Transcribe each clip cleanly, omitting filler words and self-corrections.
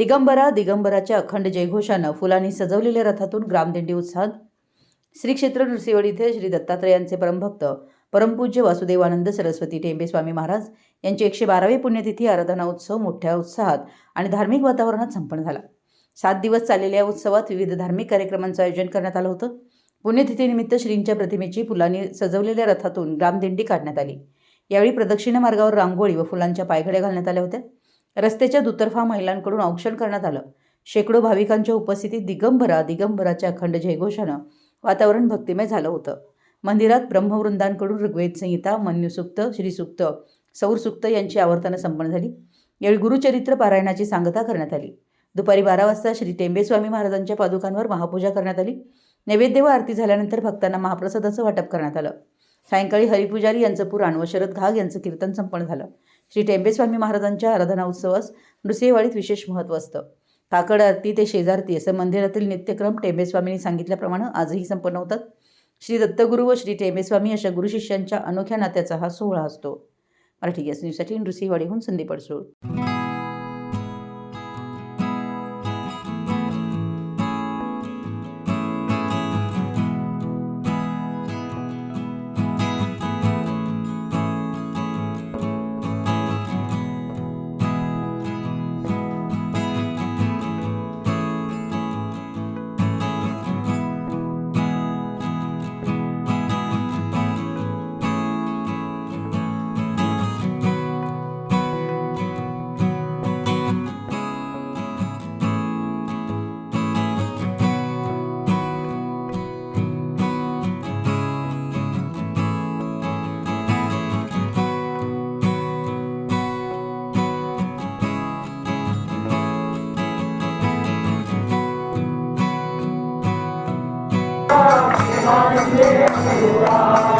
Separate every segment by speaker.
Speaker 1: दिगंबरा दिगंबराच्या अखंड जयघोषानं फुलांनी सजवलेल्या रथातून ग्रामदिंडी उत्साहात श्री क्षेत्र नृसिंहवाडी येथे श्री दत्तात्रयांचे परमभक्त परमपूज्य वासुदेवानंद सरस्वती टेंबे स्वामी महाराज यांची 112वी पुण्यतिथी आराधना उत्सव मोठ्या उत्साहात आणि धार्मिक वातावरणात संपन्न झाला। 7 दिवस चाललेल्या उत्सवात विविध धार्मिक कार्यक्रमांचं आयोजन करण्यात आलं होतं। पुण्यतिथीनिमित्त श्रींच्या प्रतिमेची फुलांनी सजवलेल्या रथातून ग्रामदिंडी काढण्यात आली। यावेळी प्रदक्षिणा मार्गावर रांगोळी व फुलांच्या पायघड्या घालण्यात आल्या होत्या। रस्त्याच्या दुतर्फा महिलांकडून औक्षण करण्यात आलं। शेकडो भाविकांच्या उपस्थितीत दिगंबरा दिगंबराच्या अखंड जयघोषानं वातावरण भक्तिमय झालं होतं। मंदिरात ब्रह्मवृंदांकडून ऋग्वेद संहिता, मन्युसूक्त, श्रीसूक्त, सौरसूक्त यांची आवर्तनं संपन्न झाली। यावेळी गुरुचरित्र पारायणाची सांगता करण्यात आली। दुपारी 12 वाजता श्री टेंबे स्वामी महाराजांच्या पादुकांवर महापूजा करण्यात आली। नैवेद्य व आरती झाल्यानंतर भक्तांना महाप्रसादाचं वाटप करण्यात आलं। सायंकाळी हरिपुजारी यांचं पुराण व शरद घाग यांचं कीर्तन संपन्न झालं। श्री टेंबे स्वामी महाराजांच्या आराधना उत्सवास नृसिंहवाडीत विशेष महत्त्व असतं। काकड आरती ते शेजारती असं मंदिरातील नित्यक्रम टेंबे स्वामींनी सांगितल्याप्रमाणे आजही संपन्न होतात। श्री दत्तगुरू व श्री टेंबे स्वामी अशा गुरुशिष्यांच्या अनोख्या नात्याचा हा सोहळा असतो। मराठी गॅस न्यूजसाठी नृसिंहवाडीहून संदीप अडसूळ।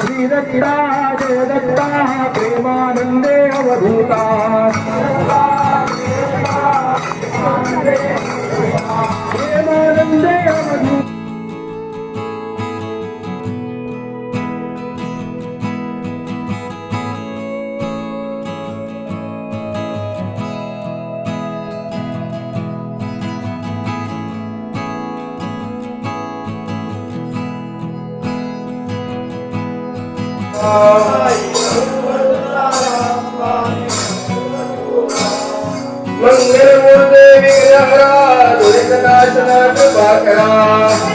Speaker 2: श्रीरतिराज दत्ता प्रेमानंदे अवधूता प्रेमानंदे अवधूता। मंगलमूर्ते विघ्नहरा दुरितनाशना कृपाकरा।